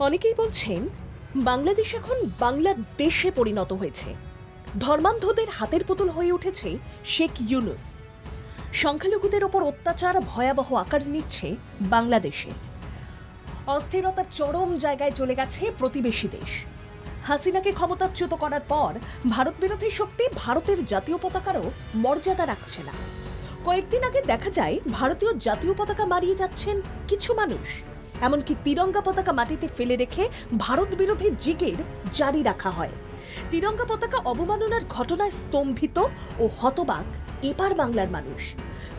অনেকেই বলছেন বাংলাদেশ এখন বাংলাদেশে পরিণত হয়েছে। ধর্মান্ধদের হাতের পুতুল হয়ে উঠেছে শেখ ইউনূস। সংখ্যালঘুদের ওপর অত্যাচার ভয়াবহ আকার নিচ্ছে বাংলাদেশে। অস্থিরতার চরম জায়গায় চলে গেছে প্রতিবেশী দেশ। হাসিনাকে ক্ষমতাচ্যুত করার পর ভারত বিরোধী শক্তি ভারতের জাতীয় পতাকারও মর্যাদা রাখছে না। কয়েকদিন আগে দেখা যায় ভারতীয় জাতীয় পতাকা মারিয়ে যাচ্ছেন কিছু মানুষ। এমনকি তিরঙ্গা পতাকা মাটিতে ফেলে রেখে ভারত বিরোধী জিগির জারি রাখা হয়। তিরঙ্গা পতাকা অবমাননার ঘটনায় স্তম্ভিত ও হতবাক এপার বাংলার মানুষ।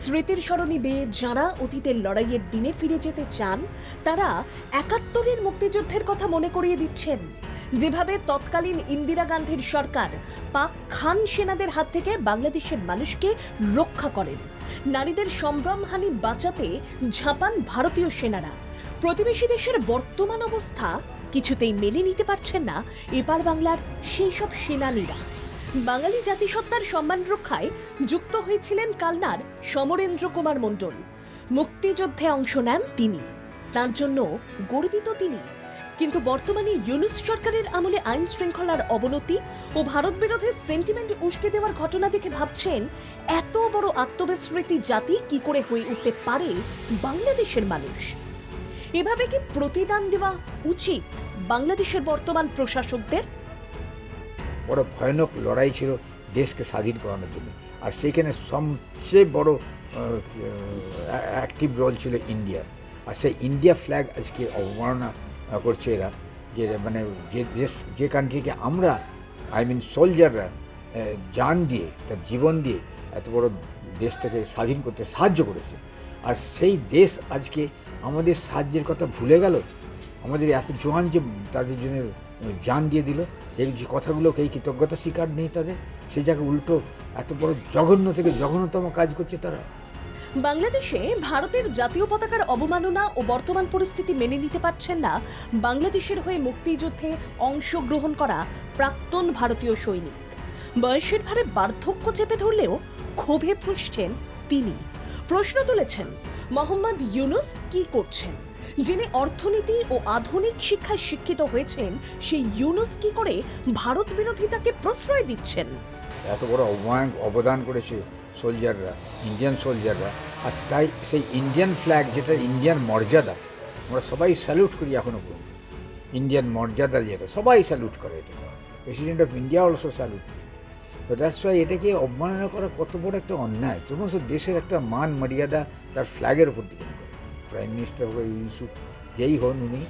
স্মৃতির স্মরণী বেয়ে যাঁরা অতীতের লড়াইয়ের দিনে ফিরে যেতে চান, তারা ৭১-এর মুক্তিযুদ্ধের কথা মনে করিয়ে দিচ্ছেন। যেভাবে তৎকালীন ইন্দিরা গান্ধীর সরকার পাক খান সেনাদের হাত থেকে বাংলাদেশের মানুষকে রক্ষা করেন, নারীদের সম্ভ্রমহানি বাঁচাতে ঝাঁপান ভারতীয় সেনারা। প্রতিবেশী দেশের বর্তমান অবস্থা কিছুতেই মেনে নিতে পারছেন না এপার বাংলার সেই সব সেনানীরা। বাঙালি জাতিসত্তার সম্মান রক্ষায় যুক্ত হয়েছিলেন কালনার সমরেন্দ্র কুমার মণ্ডল। মুক্তিযুদ্ধে অংশ নেন তিনি, তার জন্য গর্বিত তিনি। কিন্তু বর্তমানে ইউনূস সরকারের আমলে আইন শৃঙ্খলার অবনতি ও ভারত বিরোধী সেন্টিমেন্ট উস্কে দেওয়ার ঘটনা দেখে ভাবছেন, এত বড় আত্মবিস্মৃতি জাতি কি করে হয়ে উঠতে পারে বাংলাদেশের মানুষ? এভাবে কি প্রতিদান দেওয়া উচিত বাংলাদেশের বর্তমান প্রশাসকদের? বড় ভয়ানক লড়াই ছিল দেশকে স্বাধীন করানোর জন্য, আর সেখানে সবচেয়ে বড় অ্যাক্টিভ রোল ছিল ইন্ডিয়া। আর সেই ইন্ডিয়া ফ্ল্যাগ আজকে অবমাননা করছে এরা, যে মানে যে দেশ, যে কান্ট্রিকে আমরা সোলজাররা জান দিয়ে, তার জীবন দিয়ে এত বড় দেশটাকে স্বাধীন করতে সাহায্য করেছে, আর সেই দেশ আজকে আমাদের সাহায্যের কথা ভুলে গেল। আমাদের এত জোয়ান যে তাদের জন্য জান দিয়ে দিল, এই যে কথাগুলোকে, এই কৃতজ্ঞতা স্বীকার নেই তাদের। সেই জায়গায় উল্টো এত বড় জঘন্য থেকে জঘন্যতম কাজ করছে তারা। বাংলাদেশে ভারতের জাতীয় পতাকার অবমাননা ও বর্তমান পরিস্থিতি মেনে নিতে পারছেন না বাংলাদেশের হয়ে মুক্তিযুদ্ধে অংশগ্রহণ করা প্রাক্তন ভারতীয় সৈনিক। বয়সের ভারে বার্ধক্য চেপে ধরলেও ক্ষোভে ফুঁসছেন তিনি। প্রশ্ন তুলেছেন, মোহাম্মদ ইউনূস কি করছেন? যিনি অর্থনীতি ও আধুনিক শিক্ষায় শিক্ষিত হয়েছেন, সেই ইউনূস কি করে ভারত বিরোধিতাকে প্রশ্রয় দিচ্ছেন? এত বড় অবদান করেছে সোলজাররা, ইন্ডিয়ান সোলজাররা, আর তাই সেই ইন্ডিয়ান ফ্ল্যাগ, যেটা ইন্ডিয়ান মর্যাদা, আমরা সবাই স্যালুট করি এখনও পর্যন্ত। ইন্ডিয়ান মর্যাদা যেটা সবাই স্যালুট করে, এটা president of India also salute. তো দ্যাটস ওয়াই এটাকে অবমাননা করা কত বড় একটা অন্যায়। সমস্ত দেশের একটা মান মর্যাদা তার ফ্ল্যাগের উপর ডিপেন্ড করে। প্রাইম মিনিস্টার হোক, ইউসুফ যেই হন উনি,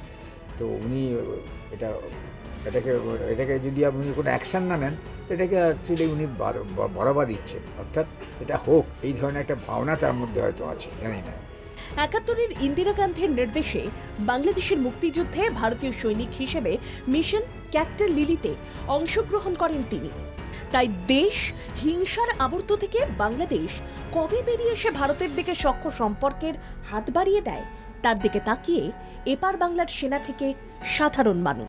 তো উনি এটাকে যদি আপনি কোনো অ্যাকশান না নেন, এটাকে অ্যাকচুয়ালি উনি বাড়াবা দিচ্ছেন। অর্থাৎ এটা হোক, এই ধরনের একটা ভাবনা তার মধ্যে হয়তো আছে, জানি না। ৭১-এর ইন্দিরা গান্ধীর নির্দেশে বাংলাদেশের মুক্তিযুদ্ধে ভারতীয় সৈনিক হিসেবে মিশন ক্যাপ্টেন লিলিতে অংশগ্রহণ করেন তিনি। তাই দেশ হিংসার আবর্ত থেকে বাংলাদেশ কবে বেরিয়ে এসে ভারতের দিকে সখ্য সম্পর্কের হাত বাড়িয়ে দেয়, তার দিকে তাকিয়ে এপার বাংলার সেনা থেকে সাধারণ মানুষ।